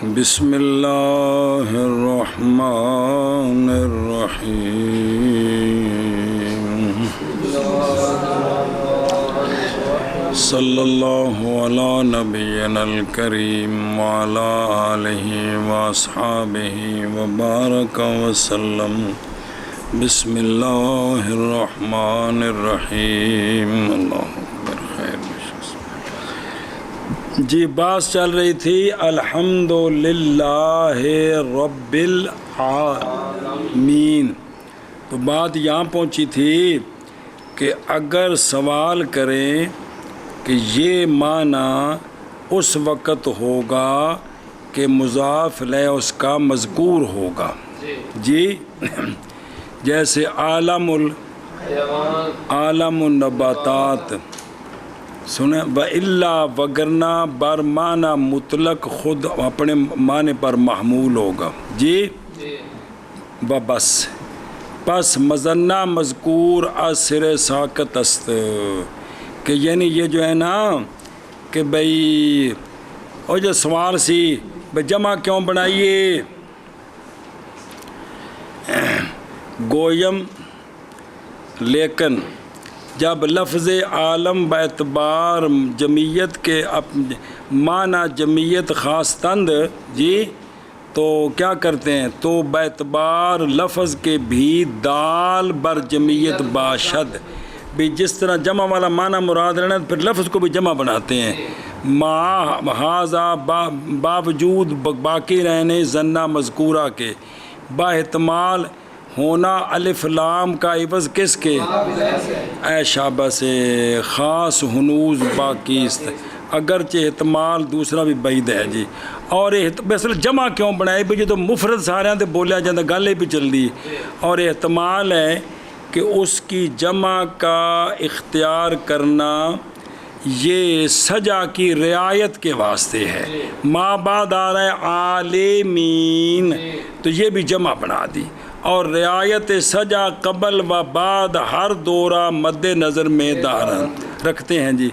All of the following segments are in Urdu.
بسم اللہ الرحمن الرحیم صلی اللہ علی نبینا الکریم وعلی آلہ واصحابہ وبارک وسلم بسم اللہ الرحمن الرحیم اللہ اکبر خیر جی بات چل رہی تھی الحمدللہ رب العالمین تو بات یہاں پہنچی تھی کہ اگر سوال کریں کہ یہ معنی اس وقت ہوگا کہ مضاف الیہ اس کا مذکور ہوگا جی جیسے عالم النباتات سنیں وَإِلَّا وگرنا بر معنی مطلق خود اپنے معنی پر محمول ہوگا جی بس پس مزنہ مذکور اثر ساکت است کہ یعنی یہ جو ہے نا کہ بھئی اور جو سوال سی بھئی جمع کیوں بنائیے گویم لیکن جب لفظ عالم باعتبار جمعیت کے معنی جمعیت خاص تند جی تو کیا کرتے ہیں تو باعتبار لفظ کے بھی دال بر جمعیت باشد بھی جس طرح جمع والا معنی مراد لینا پھر لفظ کو بھی جمع بناتے ہیں باوجود باقی رہنے زنہ مذکورہ کے با احتمال ہونا الف لام کا عوض کس کے اے شابہ سے خاص ہنوز باقی اگرچہ احتمال دوسرا بھی بعید ہے جی اور اصل جمع کیوں بنائے بھی جو تو مفرد سارے تے بولیا جاتا گل بھی چل دی اور احتمال ہے کہ اس کی جمع کا اختیار کرنا یہ سجا کی رعایت کے واسطے ہے ماں بعد آ رہا ہے عالمین تو یہ بھی جمع بنا دی اور رعایت سجا قبل و بعد ہر دورہ مد نظر میں دارن رکھتے ہیں جی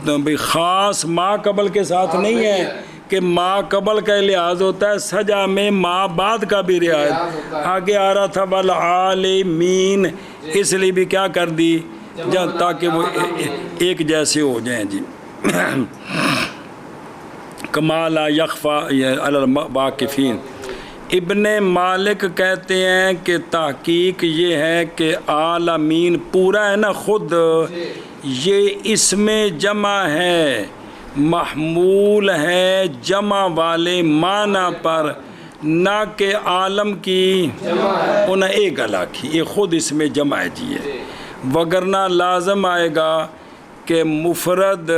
بھئی خاص ما قبل کے ساتھ نہیں ہے کہ ما قبل کا لحاظ ہوتا ہے سجا میں ما بعد کا بھی رعایت آگے آ رہا تھا والعالمین اس لیے بھی کیا کر دی تاکہ وہ ایک جیسے ہو جائیں جی کمالا یخفا علی الواقفین ابن مالک کہتے ہیں کہ تحقیق یہ ہے کہ عالمین پورا ہے نا خود یہ اسم جمع ہے محمول ہے جمع والے معنی پر نہ کہ عالم کی انہیں ایک گلا کی یہ خود اسم جمع ہے جی ہے وگرنہ لازم آئے گا کہ مفرد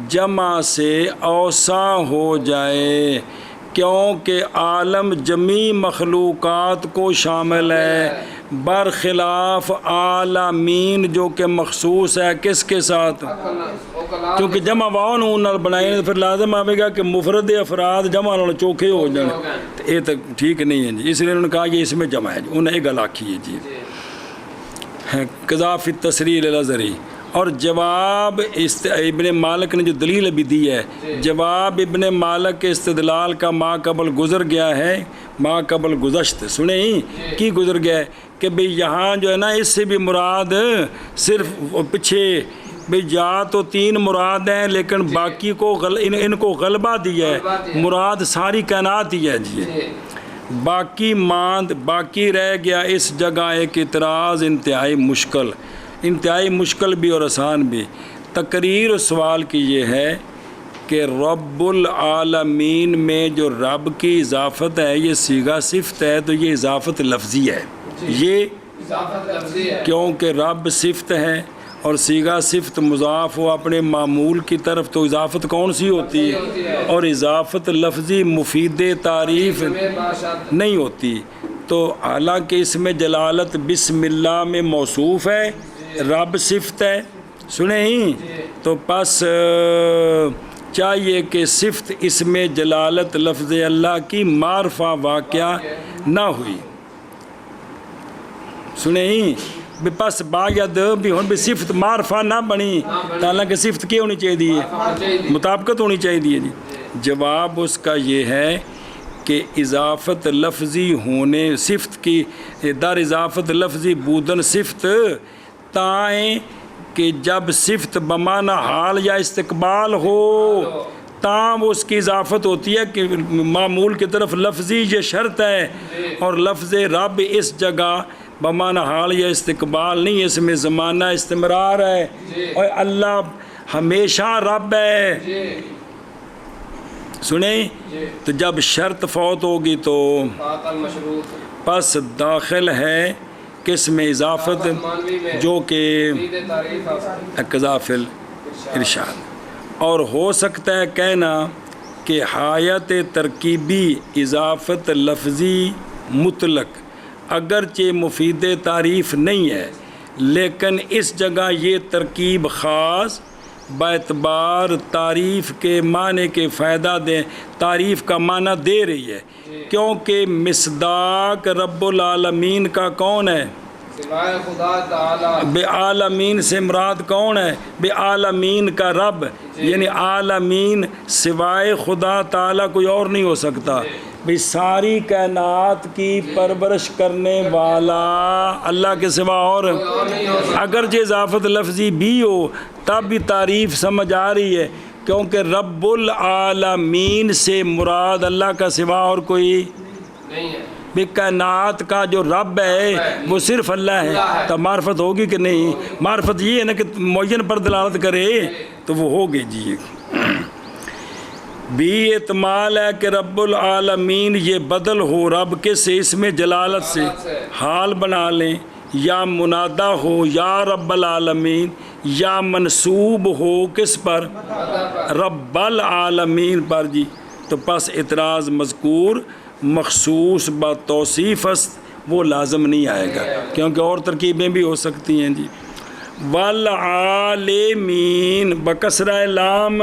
جمع سے اوسع ہو جائے کیونکہ عالم جمیع مخلوقات کو شامل ہے برخلاف عالمین جو کہ مخصوص ہے کس کے ساتھ کیونکہ جمع واؤن نال بنائیں تو پھر لازم آئے گا کہ مفرد افراد جمع نال چوکھے ہو جائیں تو یہ تو ٹھیک نہیں ہے جی اس لیے انہوں نے کہا کہ اس میں جمع ہے جی انہیں ایک گل آکھی ہے جی قذاف التسریع الازری اور جواب ابن مالک نے جو دلیل ابھی دی ہے جواب ابن مالک کے استدلال کا ما قبل گزر گیا ہے ما قبل گزشت سنیں کی گزر گیا ہے کہ بھئی یہاں جو ہے نا اس سے بھی مراد صرف پیچھے بھئی جا تو تین مراد ہیں لیکن باقی کو ان کو غلبہ دیا ہے مراد ساری کائنات ہی ہے جی باقی ماند باقی رہ گیا اس جگہ ایک اعتراض انتہائی مشکل بھی اور آسان بھی تقریر سوال کی یہ ہے کہ رب العالمین میں جو رب کی اضافت ہے یہ صیغہ صفت ہے تو یہ اضافت لفظی ہے یہ کیونکہ رب صفت ہے اور صیغہ صفت مضاف ہو اپنے معمول کی طرف تو اضافت کون سی ہوتی ہے اور اضافت لفظی مفید تعریف نہیں ہوتی تو حالانکہ اس میں جلالت بسم اللہ میں موصوف ہے رب صفت ہے سنیں ہی تو پس چاہیے کہ صفت اس میں جلالت لفظ اللہ کی معرفہ واقعہ نہ ہوئی سنیں ہی بس باید بھی ہوں بھی صفت معرفہ نہ بنی حالانکہ صفت کی ہونی چاہیے مطابقت ہونی چاہیے جی جواب اس کا یہ ہے کہ اضافت لفظی ہونے صفت کی در اضافت لفظی بودن صفت تائیں کہ جب صفت بمانہ حال یا استقبال ہو تاں اس کی اضافت ہوتی ہے کہ معمول کی طرف لفظی یہ شرط ہے، اور لفظ رب اس جگہ بمانہ حال یا استقبال نہیں، اس میں زمانہ استمرار ہے، اور اللہ ہمیشہ رب ہے۔ سنیں تو جب شرط فوت ہوگی تو پس داخل ہے کس میں اضافت جو کہ اقتضاء الارشاد، اور ہو سکتا ہے کہنا کہ حایت ترکیبی اضافت لفظی مطلق اگرچہ مفید تعریف نہیں ہے، لیکن اس جگہ یہ ترکیب خاص باعتبار تعریف کے معنی کے فائدہ دیں، تعریف کا معنی دے رہی ہے، کیونکہ مصداق رب العالمین کا کون ہے؟ سوائے خدا تعالی۔ بے عالمین سے مراد کون ہے؟ بے عالمین کا رب، یعنی عالمین سوائے خدا تعالی کوئی اور نہیں ہو سکتا، بھئی ساری کائنات کی پرورش کرنے والا اللہ کے سوا اور اگرچہ اضافت لفظی بھی ہو تب بھی تعریف سمجھ آ رہی ہے، کیونکہ رب العالمین سے مراد اللہ کا سوا اور کوئی نہیں ہے، بھی کائنات کا جو رب ہے وہ صرف اللہ ہے، تو معرفت ہوگی کہ نہیں؟ معرفت یہ ہے نا کہ معین پر دلالت کرے تو وہ ہوگی جی۔ بھی احتمال ہے کہ رب العالمین یہ بدل ہو رب کے سے اس میں جلالت سے حال بنا لیں، یا منادہ ہو یا رب العالمین، یا منصوب ہو کس پر؟ رب العالمین پر جی۔ تو پس اعتراض مذکور مخصوص با توصیف است وہ لازم نہیں آئے گا، کیونکہ اور ترکیبیں بھی ہو سکتی ہیں جی۔ والعالمین بکسرہ لام،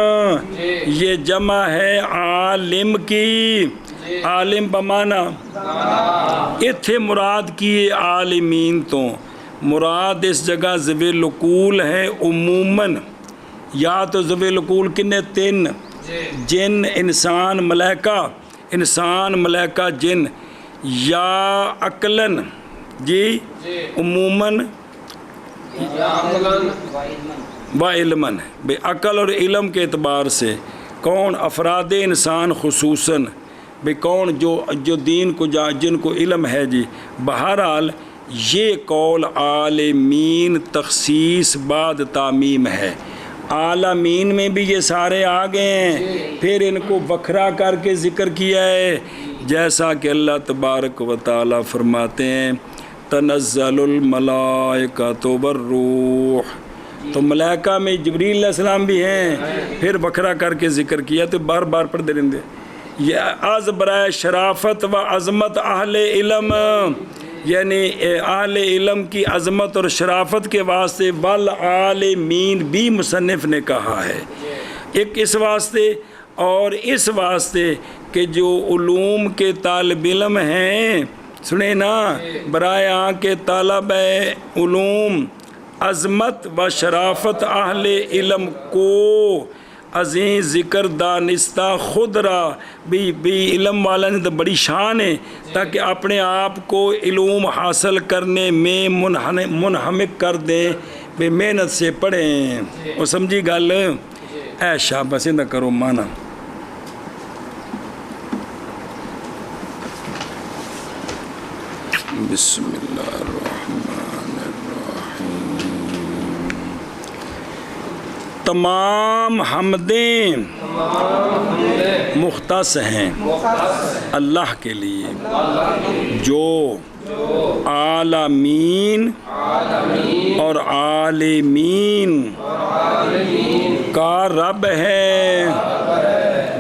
یہ جمع ہے عالم کی، عالم بمانا اتھے مراد کی عالمین، تو مراد اس جگہ ذوی العقول ہے عموماً، یا تو ذوی العقول کنے تین، جن انسان ملائکہ، انسان ملائکہ جن، یا عقلاً جی عموماً و علماً، بے عقل اور علم کے اعتبار سے کون افراد انسان خصوصاً، بے کون جو دین کو جن کو علم ہے جی۔ بہرحال یہ قول عالمین تخصیص بعد تعمیم ہے، عالمین میں بھی یہ سارے آ گئے ہیں، پھر ان کو وکھرا کر کے ذکر کیا ہے، جیسا کہ اللہ تبارک و تعالیٰ فرماتے ہیں تنزل الملائکۃ والروح، تو ملائکہ میں جبریل علیہ السلام بھی ہیں، پھر وکھرا کر کے ذکر کیا، تو بار بار پڑھتے رہیں گے۔ یہ از برائے شرافت و عظمت اہل علم، یعنی اہل علم کی عظمت اور شرافت کے واسطے والعالمین بھی مصنف نے کہا ہے، ایک اس واسطے اور اس واسطے کہ جو علوم کے طالب علم ہیں، سنیں نا، برائے کے طالب علوم عظمت و شرافت اہل علم کو عظیم ذکر دانستہ خود را بھی علم والا نے تو بڑی شان ہے، تاکہ اپنے آپ کو علوم حاصل کرنے میں منہمک کر دیں، بے محنت سے پڑھیں۔ وہ سمجھی گل؟ اے شاباش نہ کرو مانا۔ بسم اللہ الرحمن الرحیم۔ تمام حمدیں مختص ہیں اللہ کے لیے، جو عالمین اور عالمین کا رب ہے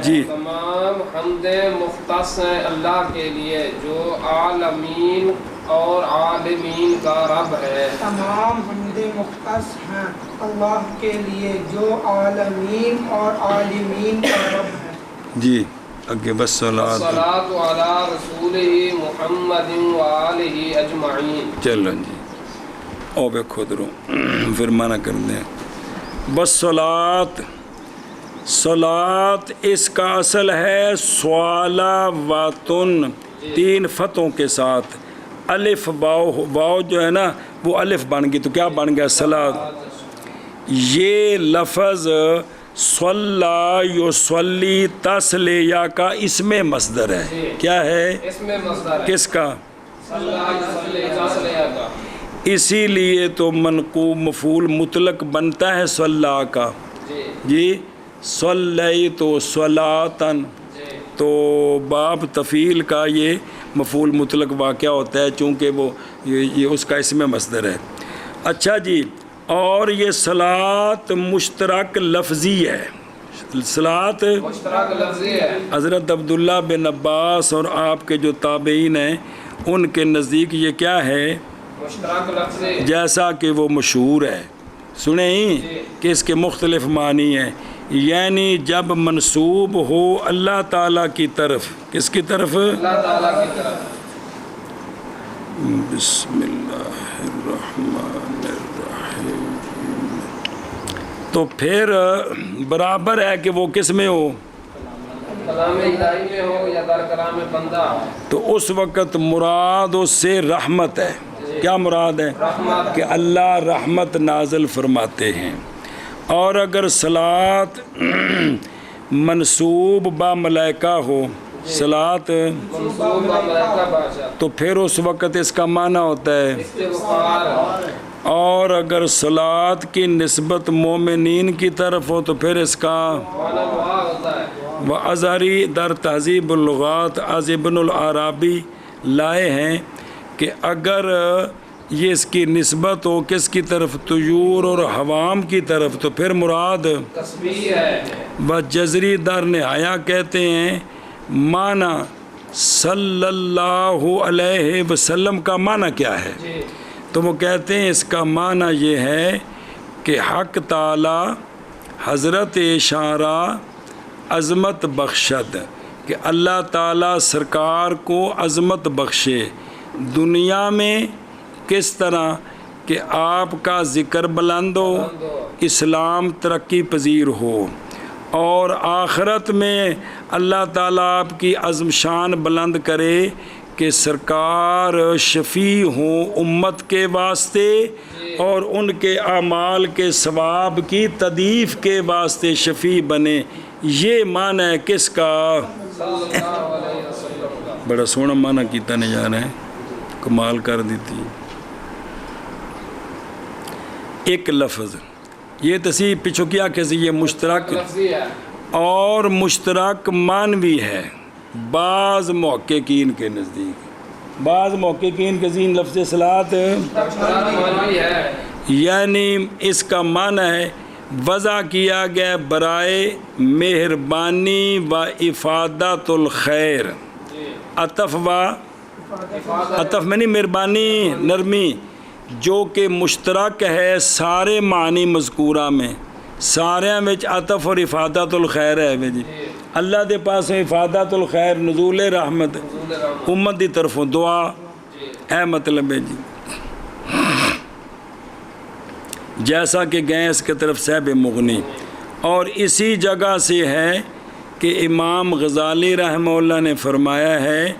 جی۔ تمام حمدیں مختص ہیں اللہ کے لیے جو عالمین اور عالمین کا رب ہے۔ تمام حمدیں مختص ہیں اللہ کے لیے جو عالمین اور عالمین کا رب ہے جی۔ اگے والصلاۃ علی رسولہ محمد وآلہ اجمعین۔ چلو جی، او بے خود رو پھر منع کر دیں۔ والصلاۃ صلات اس کا اصل ہے صلواتن، 3 فتحوں کے ساتھ، الف واو، واو جو ہے نا وہ الف بن گئی تو کیا بن گیا صلات۔ یہ لفظ صلی یصلی تسلیہ کا اسم مصدر ہے، کیا ہے؟ اسم مصدر ہے کس کا؟ صلی یصلی تسلیہ کا۔ اسی لیے تو منقوب مفعول مطلق بنتا ہے صلی کا، جی صلی تو صلاتن، تو باب تفعیل کا یہ مفعول مطلق واقعہ ہوتا ہے چونکہ وہ یہ اس کا اسم مصدر ہے۔ اچھا جی، اور یہ صلات مشترک لفظی ہے، صلات مشترک لفظی ہے۔ حضرت عبداللہ بن عباس اور آپ کے جو تابعین ہیں ان کے نزدیک یہ کیا ہے؟ مشترک لفظی، جیسا کہ وہ مشہور ہے، سنیں کہ اس کے مختلف معنی ہیں، یعنی جب منسوب ہو اللہ تعالیٰ کی طرف، کس کی طرف؟ اللہ تعالیٰ کی طرف۔ بسم اللہ الرحمن الرحیم، تو پھر برابر ہے کہ وہ کس میں ہو؟ کلام الہی میں ہو یا در کلام بندہ ہو، تو اس وقت مراد اس سے رحمت ہے۔ کیا مراد ہے؟ رحمت۔ کہ اللہ رحمت نازل فرماتے ہیں۔ اور اگر صلات منصوب با ملائکہ ہو، صلات منصوب و ملائکہ بادشاہ، تو پھر اس وقت اس کا معنی ہوتا ہے، استغفار۔ اور اگر صلات کی نسبت مومنین کی طرف ہو تو پھر اس کا مانا دعا ہوتا ہے۔ وہ ازہری در تہذیب اللغات از ابن العرابی لائے ہیں کہ اگر یہ اس کی نسبت ہو کس کی طرف؟ طیور اور حوام کی طرف، تو پھر مراد تسبیح ہے۔ و جزری در نہایا کہتے ہیں معنی صلی اللہ علیہ وسلم کا معنی کیا ہے؟ جی تو وہ کہتے ہیں اس کا معنی یہ ہے کہ حق تعالی حضرت اشارہ عظمت بخشد، کہ اللہ تعالیٰ سرکار کو عظمت بخشے دنیا میں، کس طرح کہ آپ کا ذکر بلند ہو، اسلام ترقی پذیر ہو، اور آخرت میں اللہ تعالیٰ آپ کی عظم شان بلند کرے کہ سرکار شفیع ہوں امت کے واسطے اور ان کے اعمال کے ثواب کی تضعیف کے واسطے شفیع بنے۔ یہ معنی ہے کس کا؟ صلی اللہ علیہ وسلم کا۔ بڑا سونا معنی کیتا نہیں جا رہا ہے، کمال کر دیتی۔ ایک لفظ یہ تصحیح پچھو کیا کہ یہ مشترک لفظی ہے اور مشترک معنوی ہے بعض محققین کے نزدیک، بعض محققین کے ذہن لفظ صلات مشترک معنوی ہے، یعنی اس کا معنی ہے وضع کیا گیا برائے مہربانی و افادت الخیر، عطف میں نہیں، مہربانی نرمی، جو کہ مشترک ہے سارے معنی مذکورہ میں، سارے میں عطف اور افادت الخیر ہے جی۔ اللہ دے پاس افادت الخیر نزول رحمت امت دی طرفوں دعا ہے، مطلب ہے جی، جیسا کہ گئے اس کے طرف صاحب مغنی۔ اور اسی جگہ سے ہے کہ امام غزالی رحمہ اللہ نے فرمایا ہے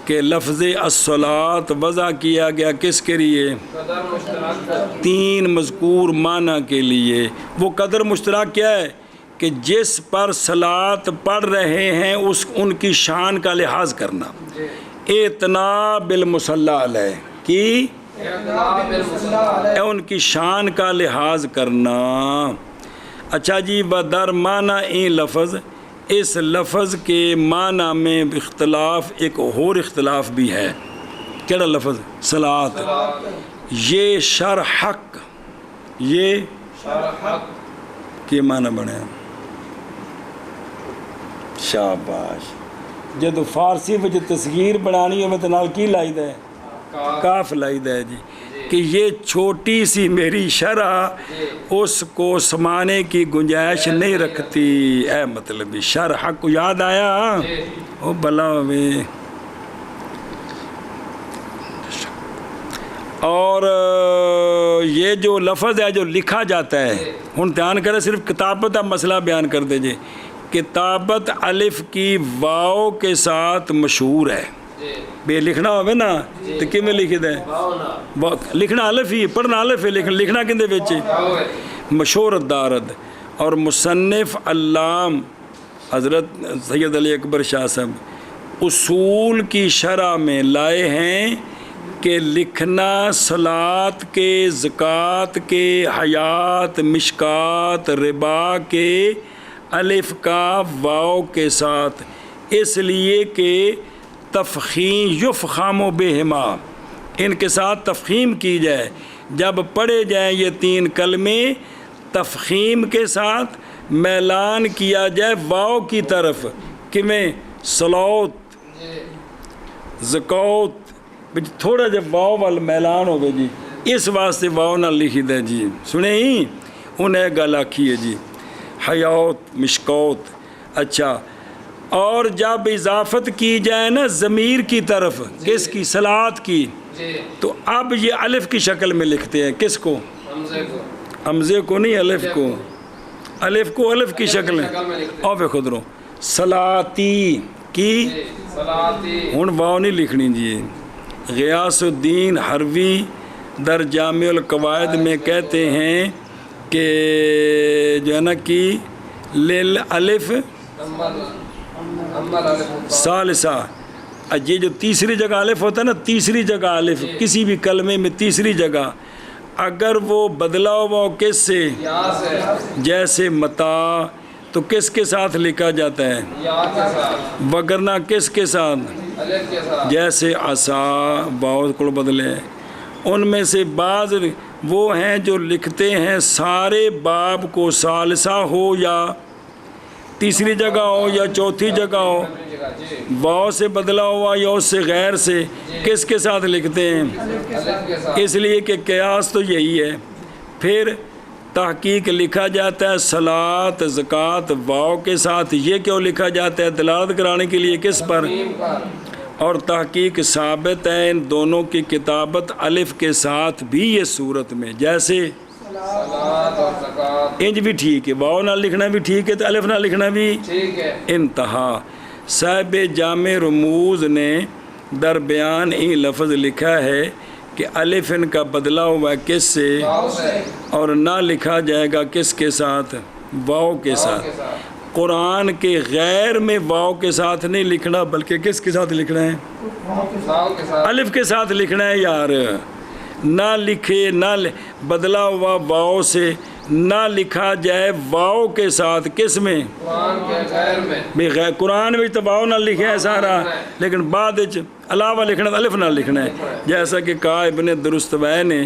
کہ لفظ الصلاۃ وضع کیا گیا کس کے لیے؟ قدر مشترک 3 مذکور معنی کے لیے۔ وہ قدر مشترک کیا ہے؟ کہ جس پر صلاۃ پڑھ رہے ہیں ان کی شان کا لحاظ کرنا، اعتنا بالمصلی علیہ کی ان کی شان کا لحاظ کرنا۔ اچھا جی، بدر معنی این لفظ، اس لفظ کے معنی میں اختلاف، ایک اور اختلاف بھی ہے۔ کیڑا لفظ؟ صلاۃ۔ یہ شرحق، یہ شرحق کی معنی بنے؟ شاباش۔ جدو فارسی وچ تصغیر بنانی ہو تو نال کی لائی ہے؟ کاف لائی ہے جی، کہ یہ چھوٹی سی میری شرح اس کو سمانے کی گنجائش نہیں رکھتی، اے مطلب شرح کو یاد آیا؟ او بلا ہوئے۔ اور یہ جو لفظ ہے جو لکھا جاتا ہے، ہن دھیان کرے صرف کتابت کا مسئلہ بیان کر دیجئے. کتابت الف کی واو کے ساتھ مشہور ہے. بے لکھنا ہوئے نا تو کیوں میں لکھی دیں؟ لکھنا الف ہی، پڑھنا الف ہے، لکھنا کندے بچے مشہور دارد. اور مصنف علام حضرت سید علی اکبر شاہ صاحب اصول کی شرح میں لائے ہیں کہ لکھنا صلاۃ کے، زکوٰۃ کے، حیات، مشکات، ربا کے الف کا واو کے ساتھ، اس لیے کہ تفخیم یفخم بہما، ان کے ساتھ تفخیم کی جائے. جب پڑھے جائیں یہ تین کلمے تفخیم کے ساتھ میلان کیا جائے واو کی طرف، کہ میں صلوت، زکوۃ، تھوڑا جب واو وال میلان ہوگا جی، اس واسطے واو نہ لکھی دے جی. سنیں ہی انہیں گل آکھی ہے جی حیات، مشکوت. اچھا، اور جب اضافت کی جائے نا ضمیر کی طرف، کس کی؟ صلاۃ کی، تو اب یہ الف کی شکل میں لکھتے ہیں. کس کو؟ حمزے کو نہیں، الف کو. الف کو الف کی شکل میں. اور خود رو صلاتی کی ہن واو نہیں لکھنی جی. غیاث الدین حروی در جامع القواعد میں کہتے ہیں کہ جو ہے نا کہ لیل الف ثالثہ، یہ جو تیسری جگہ الف ہوتا ہے نا، تیسری جگہ الف کسی بھی کلمے میں تیسری جگہ اگر وہ بدلا ہوا کس سے، جیسے متا، تو کس کے ساتھ لکھا جاتا ہے؟ وگرنہ کس کے ساتھ؟ جیسے عصا، واو کو بدلے. ان میں سے بعض وہ ہیں جو لکھتے ہیں سارے باب کو ثالثہ ہو یا تیسری جگہ ہو یا چوتھی جگہ ہو، واو سے بدلا ہوا یا اس سے غیر سے، کس کے ساتھ لکھتے ہیں؟ اس لیے کہ قیاس تو یہی ہے. پھر تحقیق لکھا جاتا ہے صلاۃ، زکوٰۃ واو کے ساتھ. یہ کیوں لکھا جاتا ہے؟ دلالت کرانے کے لیے کس پر؟ اور تحقیق ثابت ہے ان دونوں کی کتابت الف کے ساتھ بھی یہ صورت میں، جیسے انج بھی ٹھیک ہے، واو نہ لکھنا بھی ٹھیک ہے، تو الف نہ لکھنا بھی ٹھیک ہے. انتہا. صاحب جامع رموز نے در بیان ہی لفظ لکھا ہے کہ الف ان کا بدلا ہوا ہے کس سے، اور نہ لکھا جائے گا کس کے ساتھ؟ واو کے ساتھ. قرآن کے غیر میں واو کے ساتھ نہیں لکھنا، بلکہ کس کے ساتھ لکھنا ہے؟ الف کے ساتھ لکھنا ہے یار. نہ لکھے، نہ بدلا ہوا واو سے نہ لکھا جائے واو کے ساتھ. کس میں؟ قرآن میں تو واو نہ لکھے ہے سارا، لیکن بعد علاوہ لکھنا الف نہ لکھنا ہے. جیسا کہ کہا ابن درستوی نے،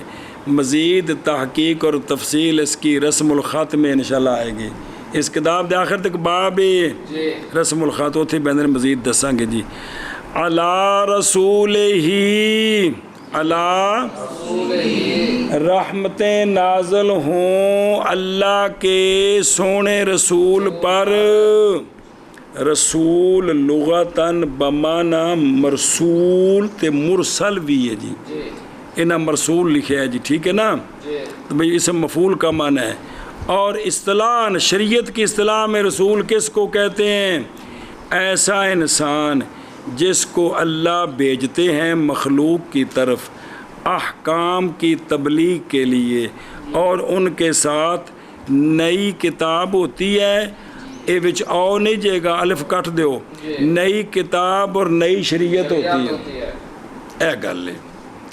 مزید تحقیق اور تفصیل اس کی رسم الخط میں انشاءاللہ آئے گی. اس کتاب دے آخر تک باب رسم الخط اتنے بندر مزید دساں گے جی. علی رسول ہی، اللہ رحمتیں نازل ہوں اللہ کے سونے رسول پر. رسول لغتاً بمانا مرسول تے مرسل بھی ہے جی. انہاں مرسول لکھے ہے جی، ٹھیک ہے نا. تو بھئی اسم مفعول کا معنی ہے. اور اصطلاح شریعت کی اصطلاح میں رسول کس کو کہتے ہیں؟ ایسا انسان جس کو اللہ بھیجتے ہیں مخلوق کی طرف احکام کی تبلیغ کے لیے، اور ان کے ساتھ نئی کتاب ہوتی ہے. اے وچ او نہیں جے گا، الف کٹ دیو. نئی کتاب اور نئی شریعت ہوتی ہے. اے گل ہے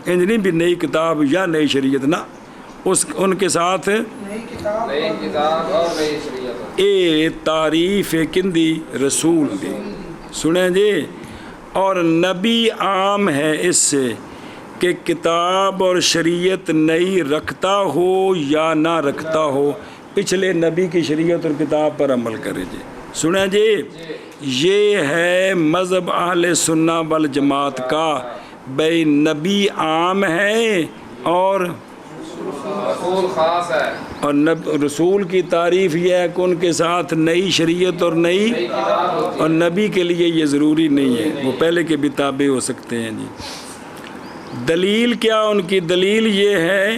انج نہیں بھی نئی کتاب یا نئی شریعت، نہ، ان کے ساتھ نئی کتاب اور نئی شریعت. اے تعریف کندی؟ رسول دی. سنیں جی. اور نبی عام ہے اس سے کہ کتاب اور شریعت نئی رکھتا ہو یا نہ رکھتا ہو، پچھلے نبی کی شریعت اور کتاب پر عمل کرے جی. سنیں جی. یہ ہے مذہب اہل سنہ والجماعت کا، بھئی نبی عام ہے اور رسول خاص ہے. اور رسول کی تعریف یہ ہے کہ ان کے ساتھ نئی شریعت اور نئی، اور نبی کے لیے یہ ضروری نہیں ہے، وہ پہلے کے بھی تابع ہو سکتے ہیں جی. دلیل کیا ان کی دلیل یہ ہے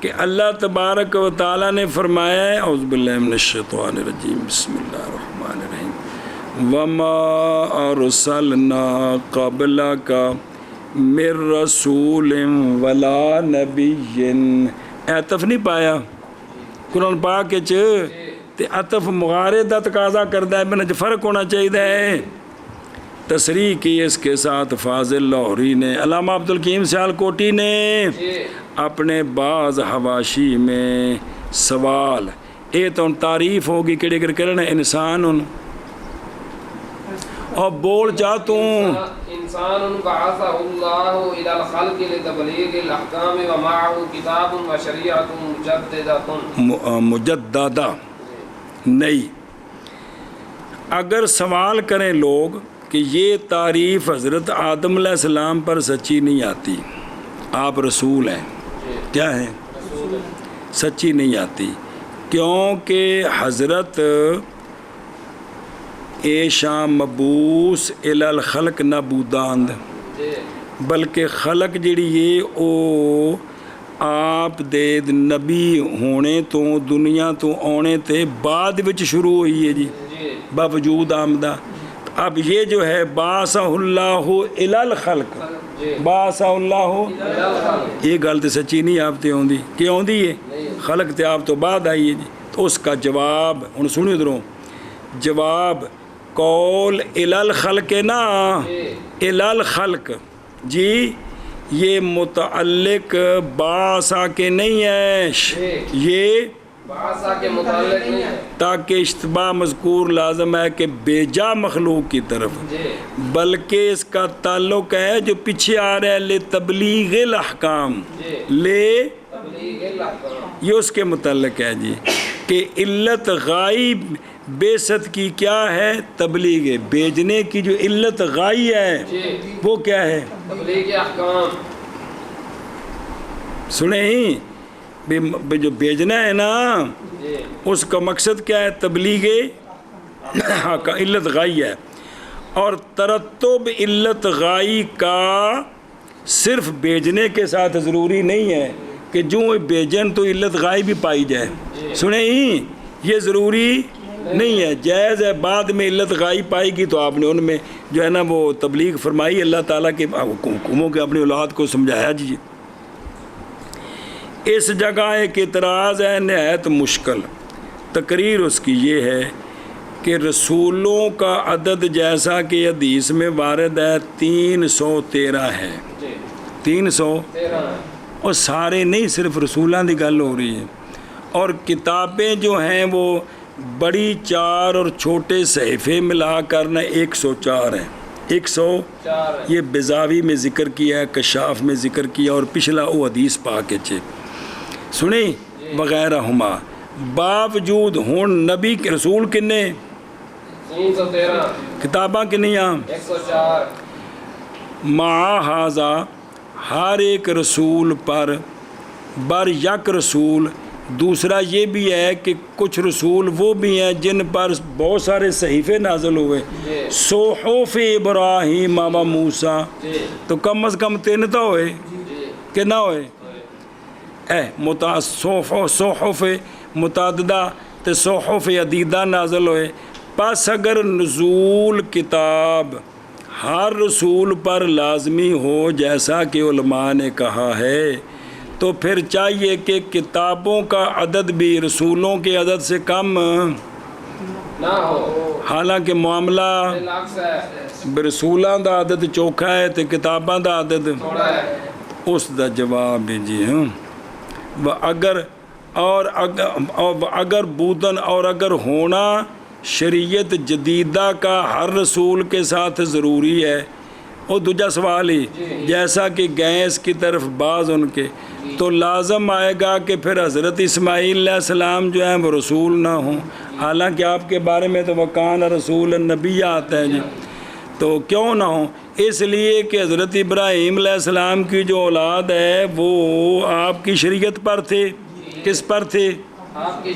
کہ اللہ تبارک و تعالیٰ نے فرمایا ہے اعوذ باللہ من الشیطان الرجیم بسم اللہ الرحمن الرحیم وما ارسلنا قبلک من رسول ولا نبی عطف نہیں پایا قرآن پاک تے عطف مغارے دا تقاضا کرتا ہے بنا فرق ہونا چاہیے تصریح کی اس کے ساتھ فاضل لاہوری نے علامہ عبدالقیم سیالکوٹی نے اپنے بعض حواشی میں سوال یہ تو تعریف ہوگی کہڑے کر کرنا انسان ان اور بول چاہتا ہوں انسان بعثہ اللہ الى الخلق لتبلیغ الاحکام ومعه کتاب و شریعت مجددہ نہیں. اگر سوال کریں لوگ کہ یہ تعریف حضرت آدم علیہ السلام پر سچی نہیں آتی، آپ رسول ہیں، کیا ہیں؟ سچی نہیں آتی، کیونکہ حضرت ایشاں مبوس الی الخلق نہ بوداند بلکہ خلق جڑی ہے او آپ دے نبی ہونے تو دنیا تو آنے تے بعد وچ شروع ہوئی ہے جی باوجود آمدہ. اب یہ جو ہے بعثہ اللہ الی الخلق بعثہ اللہ یہ گل تو سچی نہیں آپ تے ہوندی کہ ہوندی ہے خلق تے آپ تو بعد آئی ہے جی. تو اس کا جواب ہن سنو ادھروں جواب قول الی الخلق نا الی الخلق جی یہ متعلق بعثہ کے نہیں ہے، یہ بعثہ کے متعلق نہیں ہے تاکہ اشتباہ مذکور لازم ہے کہ بیجا مخلوق کی طرف، بلکہ اس کا تعلق ہے جو پیچھے آ رہا ہے لے تبلیغ الاحکام لے یہ اس کے متعلق ہے جی کہ علت غائب بیست کی کیا ہے تبلیغ بیجنے کی جو علت غائی ہے وہ کیا ہے تبلیغ احکام. سنیں ہی جو بیجنا ہے نا اس کا مقصد کیا ہے تبلیغ کا علت غائی ہے. اور ترتب علت غائی کا صرف بیجنے کے ساتھ ضروری نہیں ہے کہ جو بیجن تو علت غائی بھی پائی جائے. سنیں ہی یہ ضروری نہیں ہے، جائز ہے بعد میں علت غائی پائے گی تو آپ نے ان میں جو ہے نا وہ تبلیغ فرمائی اللہ تعالیٰ کے حکموں کے اپنی اولاد کو سمجھایا جی. اس جگہ ایک اعتراض ہے نہایت مشکل، تقریر اس کی یہ ہے کہ رسولوں کا عدد جیسا کہ حدیث میں وارد ہے 313 ہے 313 اور سارے نہیں صرف رسولاں دی گل ہو رہی ہے. اور کتابیں جو ہیں وہ بڑی 4 اور چھوٹے صحیفے ملا کرنا 104 ہیں 104 یہ بیضاوی میں ذکر کیا ہے کشاف میں ذکر کیا اور پچھلا وہ حدیث پاک چے سنیں وغیرہ ہما باوجود ہون نبی کے رسول کنے 313 کتاباں کنیاں 104 مع ھذا ہر ایک رسول پر بر یک رسول. دوسرا یہ بھی ہے کہ کچھ رسول وہ بھی ہیں جن پر بہت سارے صحیفے نازل ہوئے صحف ابراہیم و موسیٰ تو کم از کم 3 تو ہوئے کہ نہ ہوئے صحف متعددہ تے صحف عدیدہ نازل ہوئے. پس اگر نزول کتاب ہر رسول پر لازمی ہو جیسا کہ علماء نے کہا ہے تو پھر چاہیے کہ کتابوں کا عدد بھی رسولوں کے عدد سے کم نہ ہو، حالانکہ معاملہ برسولاں دا عدد چوکھا ہے تو کتاباں دا عدد اس دا جواب ہے جی ہاں. اگر بودن اور اگر ہونا شریعت جدیدہ کا ہر رسول کے ساتھ ضروری ہے وہ دوجا سوال ہی جیسا کہ گیس کی طرف بعض ان کے تو لازم آئے گا کہ پھر حضرت اسماعیل علیہ السلام جو ہیں وہ رسول نہ ہوں، حالانکہ آپ کے بارے میں تو وکان رسول النبی آتا ہے جی. تو کیوں نہ ہوں؟ اس لیے کہ حضرت ابراہیم علیہ السلام کی جو اولاد ہے وہ آپ کی شریعت پر تھے. کس پر تھے؟ آپ کی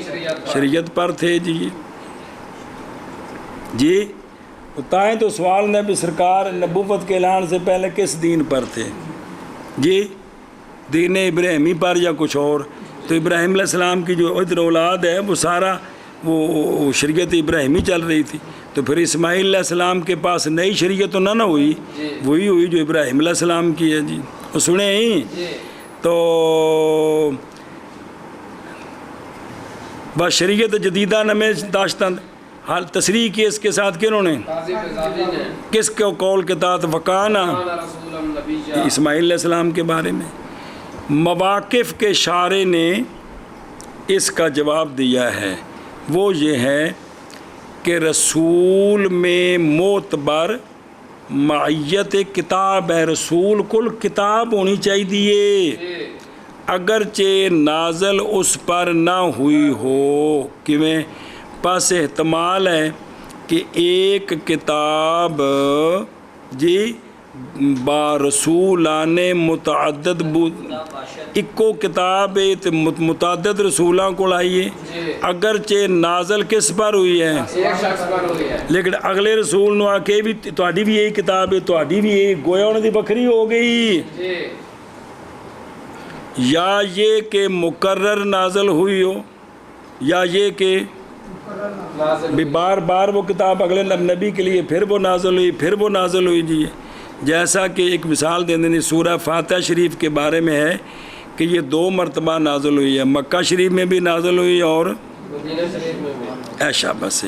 شریعت پر تھے جی. جی بتائیں تو سوال نے بھی سرکار نبوت کے اعلان سے پہلے کس دین پر تھے؟ جی دین ابراہیمی پر یا کچھ اور. تو ابراہیم علیہ السلام کی جو ادھر اولاد ہے وہ سارا وہ شریعت ابراہیمی چل رہی تھی. تو پھر اسماعیل علیہ السلام کے پاس نئی شریعت تو نہ ہوئی, وہی ہوئی جو ابراہیم علیہ السلام کی ہے. جی وہ سنیں ہی تو بس شریعت جدیدہ نمے داشتند حال تصریح کی اس کے ساتھ کنہوں نے, کس کے قول کے تحت وکانا اسماعیل علیہ السلام کے بارے میں. مواقف کے شارح نے اس کا جواب دیا ہے, وہ یہ ہے کہ رسول میں معتبر معیت کتاب ہے. رسول کل کتاب ہونی چاہیے اگرچہ نازل اس پر نہ ہوئی ہو. کیویں پس احتمال ہے کہ ایک کتاب جی با رسولان متعدد اکو کتاب متعدد رسولاں کو لائیے اگرچہ نازل کس پر ہوئی ہے, لیکن اگلے رسول نو آکے بھی تہاڈی بھی یہی کتاب ہے, تہاڈی بھی یہی, گویا انہوں دی بکھری ہو گئی. یا یہ کہ مقرر نازل ہوئی ہو, یا یہ کہ بھی بار بار وہ کتاب اگلے نبی کے لیے پھر وہ نازل ہوئی, پھر وہ نازل ہوئی. جی جیسا کہ ایک مثال دے دیں سورہ فاتحہ شریف کے بارے میں ہے کہ یہ 2 مرتبہ نازل ہوئی ہے, مکہ شریف میں بھی نازل ہوئی اور ایشا بس.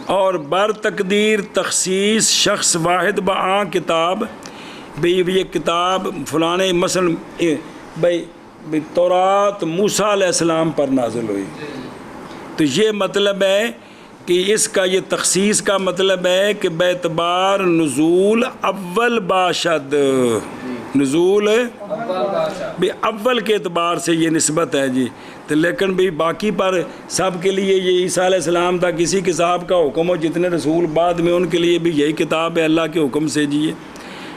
اور بر تقدیر تخصیص شخص واحد بعاں کتاب, بھئی یہ کتاب فلانے مثلا بھئی تورات موسیٰ علیہ السلام پر نازل ہوئی. تو یہ مطلب ہے کہ اس کا یہ تخصیص کا مطلب ہے کہ بیعتبار نزول اول باشد, نزول بھی اول کے اعتبار سے یہ نسبت ہے. جی تو لیکن بھی باقی پر سب کے لیے یہ عیسیٰ علیہ السلام تھا, کسی کتاب کا حکم ہو, جتنے رسول بعد میں ان کے لیے بھی یہی کتاب ہے اللہ کے حکم سے. جی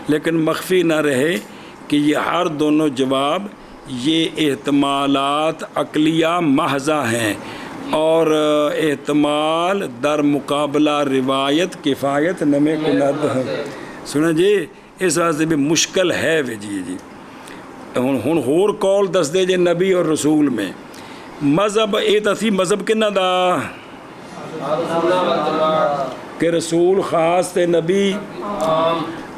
لیکن مخفی نہ رہے کہ یہ ہر دونوں جواب یہ احتمالات عقلیہ محضہ ہیں, اور احتمال در مقابلہ روایت کفایت نمے کند. سنا جی اس واسطے بھی مشکل ہے وے. جی ہن ہور قول دس دے جے نبی اور رسول میں. مذہب اے تسی مذہب کنا دا کہ رسول خاص تے نبی,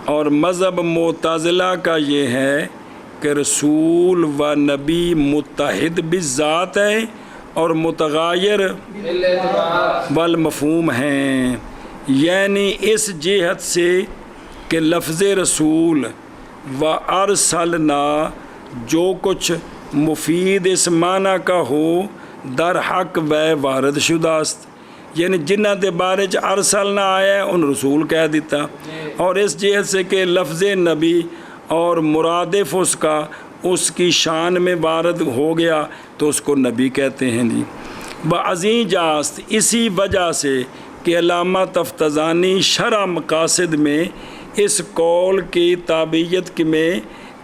اور مذہب معتزلہ کا یہ ہے کہ رسول و نبی متحد بالذات ہے اور متغیر والمفہوم ہیں. یعنی اس جہت سے کہ لفظ رسول و ارسلنا جو کچھ مفید اس معنی کا ہو در حق و وارد شدہ است, یعنی جنہ دے بارے چ ارسلنا آیا ہے ان رسول کہہ دیتا, اور اس جہت سے کہ لفظ نبی اور مرادف اس کا اس کی شان میں وارد ہو گیا تو اس کو نبی کہتے ہیں. جی بعضیں جاست اسی وجہ سے کہ علامہ تفتزانی شرح مقاصد میں اس قول کی تابعیت میں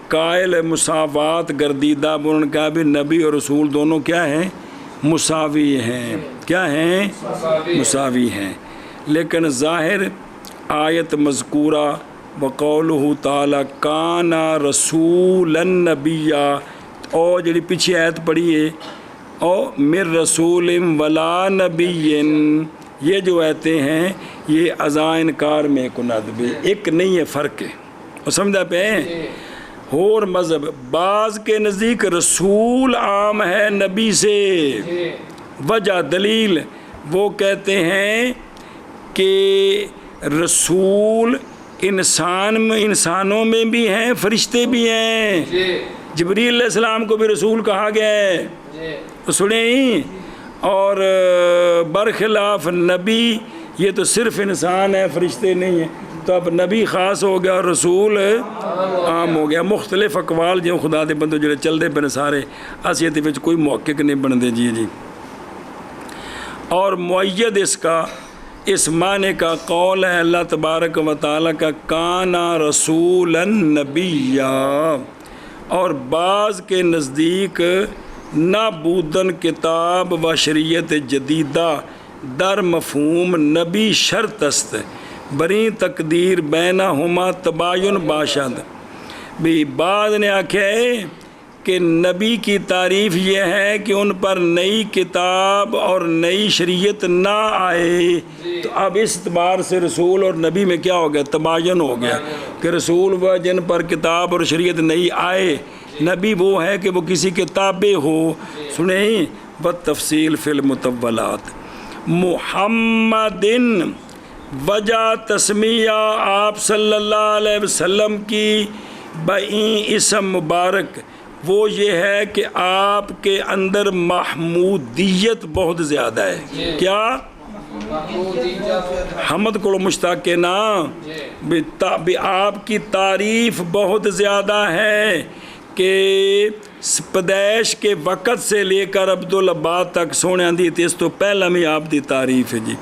قائل مساوات گردیدہ, انہوں نے کہا بھی نبی اور رسول دونوں کیا ہیں, مساوی ہیں. کیا ہیں, مساوی ہیں. لیکن ظاہر آیت مذکورہ وقولہ تعالی کانا رسول النبی, اور جڑی پیچھے آیت پڑھی ہے او مر رسول ولا نبی, یہ جو آیتیں ہیں یہ ازاں انکار میں کند بھی ایک نہیں ہے, فرق ہے. اور سمجھا پہ اور مذہب بعض کے نزدیک رسول عام ہے نبی سے. وجہ دلیل وہ کہتے ہیں کہ رسول انسانوں میں بھی ہیں, فرشتے بھی ہیں. جبریل علیہ السلام کو بھی رسول کہا گیا ہے, سنیں ہی. اور برخلاف نبی یہ تو صرف انسان ہے, فرشتے نہیں ہیں. تو اب نبی خاص ہو گیا اور رسول عام ہو گیا. مختلف اقوال جو خدا دے بندے جڑے چلتے پہ سارے اسیت وچ کوئی محقق نہیں بنتے. جی اور معید اس کا اس معنی کا قول ہے اللہ تبارک و تعالیٰ کا کانا رسول النبی. اور بعض کے نزدیک نابودن کتاب و شریعت جدیدہ در مفہوم نبی شرط است, بری تقدیر بینہما تباین باشد. بھی بعد نے آخیا ہے کہ نبی کی تعریف یہ ہے کہ ان پر نئی کتاب اور نئی شریعت نہ آئے. تو اب اس اعتبار سے رسول اور نبی میں کیا ہو گیا؟ تباین ہو گیا کہ رسول وہ جن پر کتاب اور شریعت نئی آئے، نبی وہ ہے کہ وہ کسی کے تابع ہو. سنیں بالتفصیل فی المطولات. محمد وجہ تسمیہ آپ صلی اللہ علیہ وسلم کی بئیں اسم مبارک وہ یہ ہے کہ آپ کے اندر محمودیت بہت زیادہ ہے. کیا؟ حمد کو مشتاق کے نام بھی آپ کی تعریف بہت زیادہ ہے کہ پیدائش کے وقت سے لے کر عبدالآباد تک سونے دی تھی، اس تو پہلا میں آپ دی تعریف ہے جی.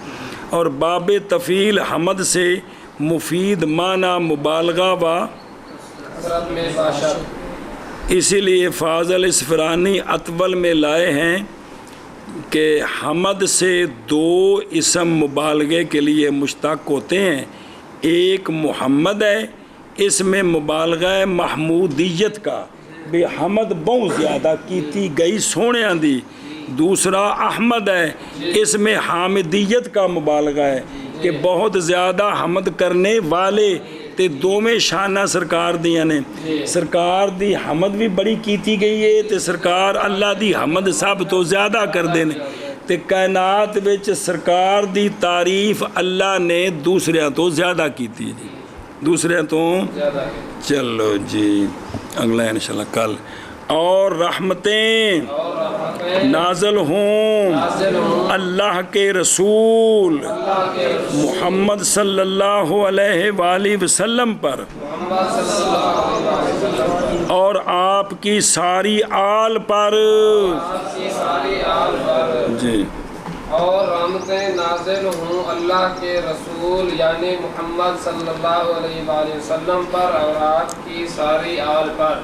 اور باب تفیل حمد سے مفید معنی مبالغہ و اسی لیے فاضل اسفرانی اطول میں لائے ہیں کہ حمد سے دو اسم مبالغے کے لیے مشتق ہوتے ہیں. ایک محمد ہے، اس میں مبالغہ محمودیت کا بھی حمد بہت زیادہ کیتی گئی سونے دی. دوسرا احمد ہے، اس میں حامدیت کا مبالغہ ہے کہ بہت زیادہ حمد کرنے والے. تے دو میں شانہ سرکار دیاں نے، سرکار دی حمد بھی بڑی کیتی گئی ہے تے سرکار اللہ دی حمد سب تو زیادہ کر دینے. تے کائنات وچ سرکار دی تعریف اللہ نے دوسرے تو زیادہ کیتی ہے جی، دوسرے تو. چلو جی اگلا انشاءاللہ کل. اور رحمتیں نازل ہوں اللہ کے رسول محمد صلی اللہ علیہ وآلہ وسلم پر اور آپ کی ساری آل پر جی. اور رحمتیں نازل ہوں اللہ کے رسول یعنی محمد صلی اللہ علیہ وآلہ وسلم پر اور آپ کی ساری آل پر.